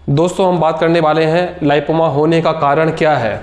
दोस्तों हम बात करने वाले हैं लाइपोमा होने का कारण क्या है।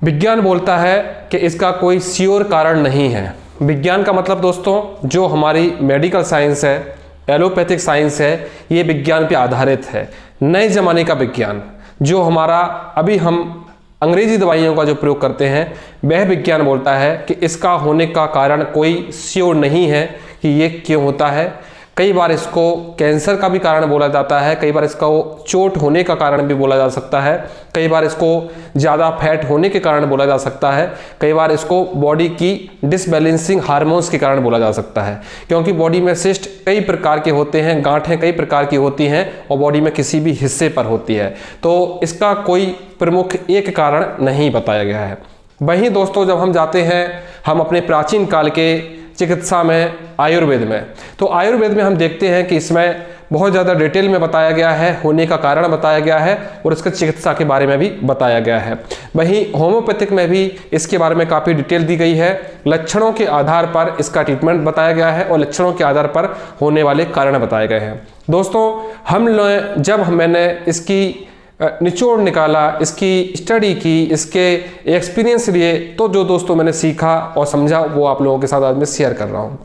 विज्ञान बोलता है कि इसका कोई श्योर कारण नहीं है। विज्ञान का मतलब दोस्तों जो हमारी मेडिकल साइंस है, एलोपैथिक साइंस है, ये विज्ञान पे आधारित है। नए ज़माने का विज्ञान जो हमारा अभी हम अंग्रेजी दवाइयों का जो प्रयोग करते हैं, वह विज्ञान बोलता है कि इसका होने का कारण कोई श्योर नहीं है कि ये क्यों होता है। कई बार इसको कैंसर का भी कारण बोला जाता है, कई बार इसका चोट होने का कारण भी बोला जा सकता है, कई बार इसको ज़्यादा फैट होने के कारण बोला जा सकता है, कई बार इसको बॉडी की डिसबैलेंसिंग हार्मोन्स के कारण बोला जा सकता है। क्योंकि बॉडी में सिस्ट कई प्रकार के होते हैं, गांठें कई प्रकार की होती हैं और बॉडी में किसी भी हिस्से पर होती है, तो इसका कोई प्रमुख एक कारण नहीं बताया गया है। वहीं दोस्तों जब हम जाते हैं हम अपने प्राचीन काल के चिकित्सा में, आयुर्वेद में, तो आयुर्वेद में हम देखते हैं कि इसमें बहुत ज़्यादा डिटेल में बताया गया है, होने का कारण बताया गया है और इसका चिकित्सा के बारे में भी बताया गया है। वहीं होम्योपैथिक में भी इसके बारे में काफ़ी डिटेल दी गई है। लक्षणों के आधार पर इसका ट्रीटमेंट बताया गया है और लक्षणों के आधार पर होने वाले कारण बताए गए हैं। दोस्तों जब मैंने इसकी निचोड़ निकाला, इसकी स्टडी की, इसके एक्सपीरियंस लिए, तो जो दोस्तों मैंने सीखा और समझा वो आप लोगों के साथ आज मैं शेयर कर रहा हूँ।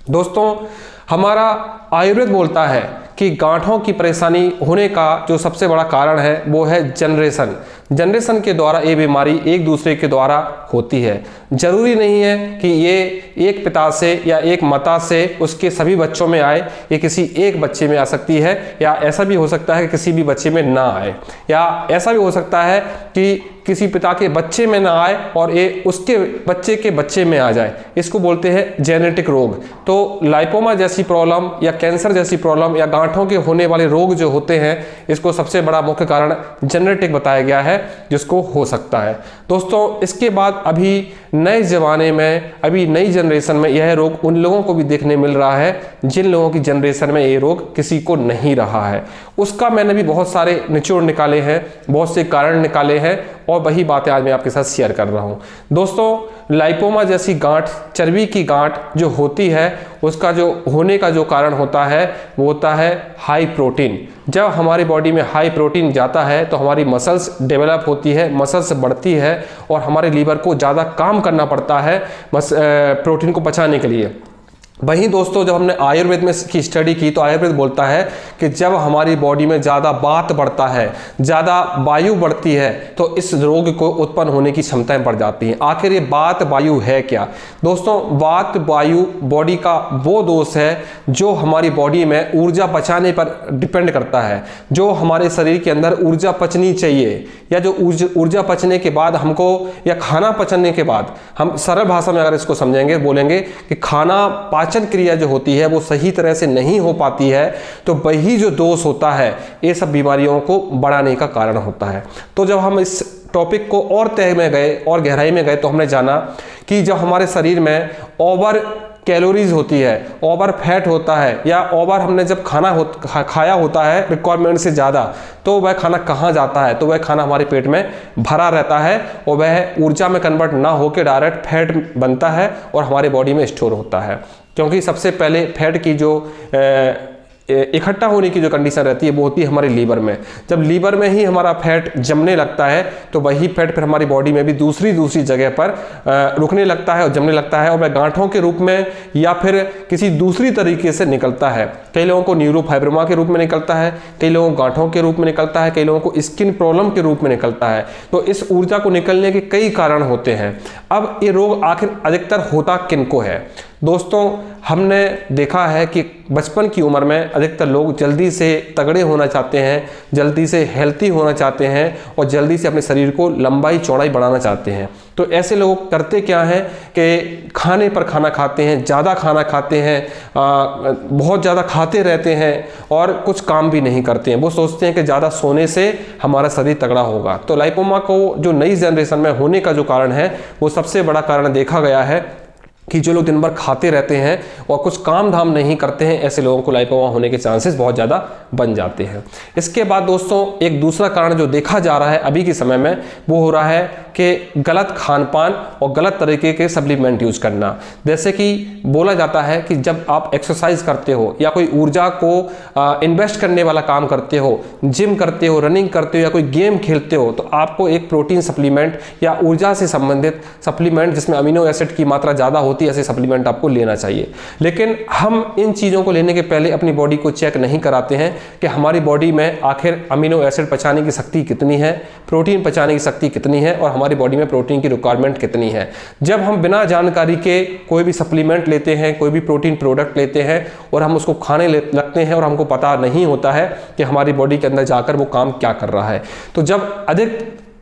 दोस्तों हमारा आयुर्वेद बोलता है कि गांठों की परेशानी होने का जो सबसे बड़ा कारण है वो है जनरेशन के द्वारा ये बीमारी एक दूसरे के द्वारा होती है। जरूरी नहीं है कि ये एक पिता से या एक माता से उसके सभी बच्चों में आए, ये किसी एक बच्चे में आ सकती है, या ऐसा भी हो सकता है कि किसी भी बच्चे में ना आए, या ऐसा भी हो सकता है कि किसी पिता के बच्चे में ना आए और ये उसके बच्चे के बच्चे में आ जाए। इसको बोलते हैं जेनेटिक रोग। तो लाइपोमा जैसी प्रॉब्लम या कैंसर जैसी प्रॉब्लम या गांठों के होने वाले रोग जो होते हैं, इसको सबसे बड़ा मुख्य कारण जेनेटिक बताया गया है जिसको हो सकता है। दोस्तों इसके बाद अभी नए ज़माने में, अभी नई जनरेशन में यह रोग उन लोगों को भी देखने मिल रहा है जिन लोगों की जनरेशन में ये रोग किसी को नहीं रहा है। उसका मैंने भी बहुत सारे निचोड़ निकाले हैं, बहुत से कारण निकाले हैं और वही बातें आज मैं आपके साथ शेयर कर रहा हूँ। दोस्तों लाइपोमा जैसी गांठ, चर्बी की गांठ जो होती है, उसका जो होने का जो कारण होता है वो होता है हाई प्रोटीन। जब हमारी बॉडी में हाई प्रोटीन जाता है तो हमारी मसल्स डेवलप होती है, मसल्स बढ़ती है और हमारे लीवर को ज़्यादा काम करना पड़ता है प्रोटीन को पचाने के लिए। वहीं दोस्तों जब हमने आयुर्वेद में की स्टडी की तो आयुर्वेद बोलता है कि जब हमारी बॉडी में ज़्यादा वात बढ़ता है, ज़्यादा वायु बढ़ती है, तो इस रोग को उत्पन्न होने की क्षमताएं बढ़ जाती हैं। आखिर ये वात वायु है क्या? दोस्तों वात वायु बॉडी का वो दोष है जो हमारी बॉडी में ऊर्जा पचाने पर डिपेंड करता है। जो हमारे शरीर के अंदर ऊर्जा पचनी चाहिए, या जो ऊर्जा पचने के बाद हमको, या खाना पचने के बाद, हम सरल भाषा में अगर इसको समझेंगे, बोलेंगे कि खाना पाचन क्रिया जो होती है वो सही तरह से नहीं हो पाती है, तो वही जो दोष होता है ये सब बीमारियों को बढ़ाने का कारण होता है। तो जब हम इस टॉपिक को और तह में गए और गहराई में गए तो हमने जाना कि जब हमारे शरीर में ओवर कैलोरीज होती है, ओवर फैट होता है, या ओवर हमने जब खाया होता है रिक्वायरमेंट से ज़्यादा, तो वह खाना कहाँ जाता है? तो वह खाना हमारे पेट में भरा रहता है और वह ऊर्जा में कन्वर्ट ना होकर डायरेक्ट फैट बनता है और हमारे बॉडी में स्टोर होता है। क्योंकि सबसे पहले फैट की जो इकट्ठा होने की जो कंडीशन रहती है वो होती है हमारे लीवर में। जब लीवर में ही हमारा फैट जमने लगता है तो वही फैट फिर हमारी बॉडी में भी दूसरी जगह पर रुकने लगता है और जमने लगता है और वह गांठों के रूप में या फिर किसी दूसरी तरीके से निकलता है। कई लोगों को न्यूरोफाइब्रोमा के रूप में निकलता है, कई लोगों को गांठों के रूप में निकलता है, कई लोगों को स्किन प्रॉब्लम के रूप में निकलता है। तो इस ऊर्जा को निकलने के कई कारण होते हैं। अब ये रोग आखिर अधिकतर होता किनको है? दोस्तों हमने देखा है कि बचपन की उम्र में अधिकतर लोग जल्दी से तगड़े होना चाहते हैं, जल्दी से हेल्थी होना चाहते हैं और जल्दी से अपने शरीर को लंबाई चौड़ाई बढ़ाना चाहते हैं। तो ऐसे लोग करते क्या हैं कि खाने पर खाना खाते हैं, ज़्यादा खाना खाते हैं, बहुत ज़्यादा खाते रहते हैं और कुछ काम भी नहीं करते हैं। वो सोचते हैं कि ज़्यादा सोने से हमारा शरीर तगड़ा होगा। तो लाइपोमा को जो नई जनरेशन में होने का जो कारण है वो सबसे बड़ा कारण देखा गया है कि जो लोग दिन भर खाते रहते हैं और कुछ काम धाम नहीं करते हैं, ऐसे लोगों को लाइपोमा होने के चांसेस बहुत ज़्यादा बन जाते हैं। इसके बाद दोस्तों एक दूसरा कारण जो देखा जा रहा है अभी के समय में, वो हो रहा है कि गलत खान पान और गलत तरीके के सप्लीमेंट यूज़ करना। जैसे कि बोला जाता है कि जब आप एक्सरसाइज करते हो या कोई ऊर्जा को इन्वेस्ट करने वाला काम करते हो, जिम करते हो, रनिंग करते हो या कोई गेम खेलते हो, तो आपको एक प्रोटीन सप्लीमेंट या ऊर्जा से संबंधित सप्लीमेंट जिसमें अमीनो एसिड की मात्रा ज़्यादा होती है, ऐसे सप्लीमेंट आपको लेना चाहिए। लेकिन हम इन चीज़ों को लेने के पहले अपनी बॉडी को चेक नहीं कराते हैं कि हमारी बॉडी में आखिर अमीनो एसिड पचाने की शक्ति कितनी है, प्रोटीन पचाने की शक्ति कितनी है और हमारी बॉडी में प्रोटीन की रिक्वायरमेंट कितनी है। जब हम बिना जानकारी के कोई भी सप्लीमेंट लेते हैं, कोई भी प्रोटीन प्रोडक्ट लेते हैं और हम उसको खाने लगते हैं और हमको पता नहीं होता है कि हमारी बॉडी के अंदर जाकर वो काम क्या कर रहा है, तो जब अधिक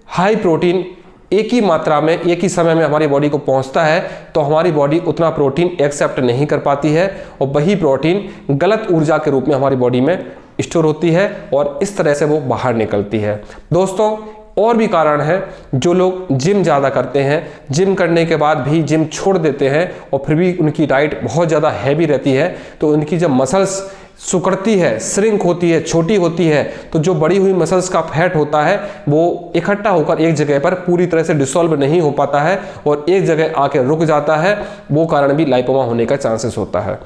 हाई प्रोटीन एक ही मात्रा में एक ही समय में हमारी बॉडी को पहुंचता है तो हमारी बॉडी उतना प्रोटीन एक्सेप्ट नहीं कर पाती है और वही प्रोटीन गलत ऊर्जा के रूप में हमारी बॉडी में स्टोर होती है और इस तरह से वो बाहर निकलती है। दोस्तों और भी कारण है, जो लोग जिम ज़्यादा करते हैं, जिम करने के बाद भी जिम छोड़ देते हैं और फिर भी उनकी डाइट बहुत ज़्यादा हैवी रहती है, तो उनकी जब मसल्स सुकड़ती है, श्रिंक होती है, छोटी होती है, तो जो बड़ी हुई मसल्स का फैट होता है वो इकट्ठा होकर एक जगह पर पूरी तरह से डिसॉल्व नहीं हो पाता है और एक जगह आके रुक जाता है। वो कारण भी लाइपोमा होने का चांसेस होता है।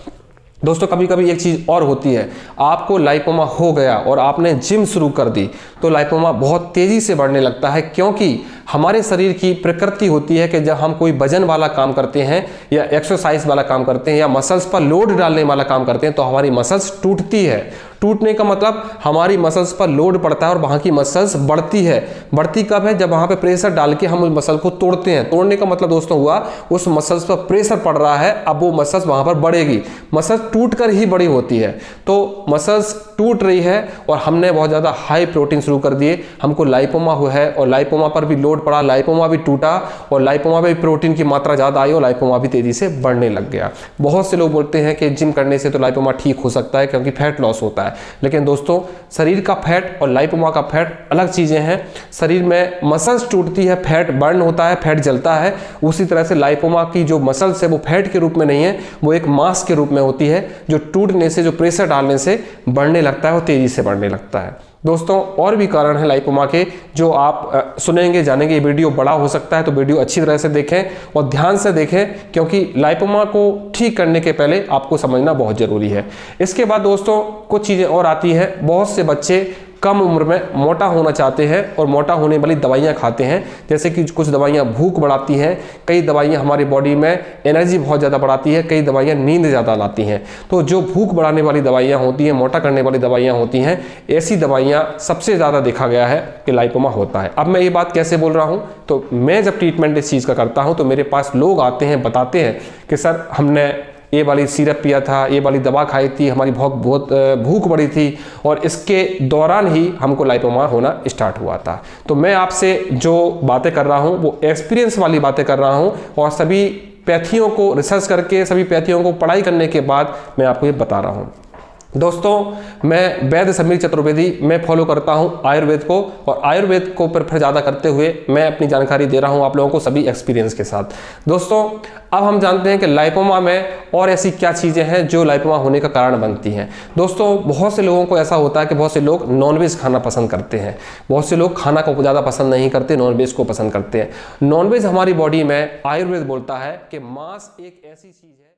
दोस्तों कभी कभी एक चीज़ और होती है, आपको लाइपोमा हो गया और आपने जिम शुरू कर दी तो लाइपोमा बहुत तेज़ी से बढ़ने लगता है, क्योंकि हमारे शरीर की प्रकृति होती है कि जब हम कोई वजन वाला काम करते हैं या एक्सरसाइज वाला काम करते हैं या मसल्स पर लोड डालने वाला काम करते हैं तो हमारी मसल्स टूटती है। टूटने का मतलब हमारी मसल्स पर लोड पड़ता है और वहाँ की मसल्स बढ़ती है। बढ़ती कब है? जब वहाँ पे प्रेशर डाल के हम उस मसल को तोड़ते हैं। तोड़ने का मतलब दोस्तों हुआ उस मसल्स पर प्रेशर पड़ रहा है, अब वो मसल्स वहाँ पर बढ़ेगी। मसल्स टूट कर ही बड़ी होती है, तो मसल्स टूट रही है और हमने बहुत ज़्यादा हाई प्रोटीन शुरू कर दिए, हमको लाइपोमा हुआ है और लाइपोमा पर भी लोड पड़ा, लाइपोमा भी टूटा और लाइपोमा में भी प्रोटीन की मात्रा ज़्यादा आई और लाइपोमा भी तेज़ी से बढ़ने लग गया। बहुत से लोग बोलते हैं कि जिम करने से तो लाइपोमा ठीक हो सकता है क्योंकि फैट लॉस होता है, लेकिन दोस्तों शरीर का फैट और लाइपोमा का फैट अलग चीज़ें हैं। शरीर में मसल्स टूटती है, फैट बर्न होता है, फैट जलता है, उसी तरह से लाइपोमा की जो मसल्स है वो फैट के रूप में नहीं है, वो एक मास के रूप में होती है जो टूटने से, जो प्रेशर डालने से बढ़ने लगता है और तेज़ी से बढ़ने लगता है। दोस्तों और भी कारण है लाइपोमा के जो आप सुनेंगे जानेंगे। ये वीडियो बड़ा हो सकता है तो वीडियो अच्छी तरह से देखें और ध्यान से देखें, क्योंकि लाइपोमा को ठीक करने के पहले आपको समझना बहुत ज़रूरी है। इसके बाद दोस्तों कुछ चीज़ें और आती हैं। बहुत से बच्चे कम उम्र में मोटा होना चाहते हैं और मोटा होने वाली दवाइयाँ खाते हैं, जैसे कि कुछ दवाइयाँ भूख बढ़ाती हैं, कई दवाइयाँ हमारी बॉडी में एनर्जी बहुत ज़्यादा बढ़ाती है, कई दवाइयाँ नींद ज़्यादा लाती हैं। तो जो भूख बढ़ाने वाली दवाइयाँ होती हैं, मोटा करने वाली दवाइयाँ होती हैं, ऐसी दवाइयाँ सबसे ज़्यादा देखा गया है कि लाइपोमा होता है। अब मैं ये बात कैसे बोल रहा हूँ, तो मैं जब ट्रीटमेंट इस चीज़ का करता हूँ तो मेरे पास लोग आते हैं, बताते हैं कि सर हमने ये वाली सिरप पिया था, ये वाली दवा खाई थी, हमारी बहुत भूख बढ़ी थी और इसके दौरान ही हमको लाइपोमा होना स्टार्ट हुआ था। तो मैं आपसे जो बातें कर रहा हूँ वो एक्सपीरियंस वाली बातें कर रहा हूँ और सभी पैथियों को रिसर्च करके, सभी पैथियों को पढ़ाई करने के बाद मैं आपको ये बता रहा हूँ। दोस्तों मैं वैद्य समीर चतुर्वेदी, मैं फॉलो करता हूँ आयुर्वेद को और आयुर्वेद को प्रेफर ज़्यादा करते हुए मैं अपनी जानकारी दे रहा हूँ आप लोगों को सभी एक्सपीरियंस के साथ। दोस्तों अब हम जानते हैं कि लाइपोमा में और ऐसी क्या चीज़ें हैं जो लाइपोमा होने का कारण बनती हैं। दोस्तों बहुत से लोगों को ऐसा होता है कि बहुत से लोग नॉनवेज खाना पसंद करते हैं, बहुत से लोग खाना को ज़्यादा पसंद नहीं करते, नॉनवेज को पसंद करते हैं। नॉनवेज हमारी बॉडी में आयुर्वेद बोलता है कि मांस एक ऐसी चीज़ है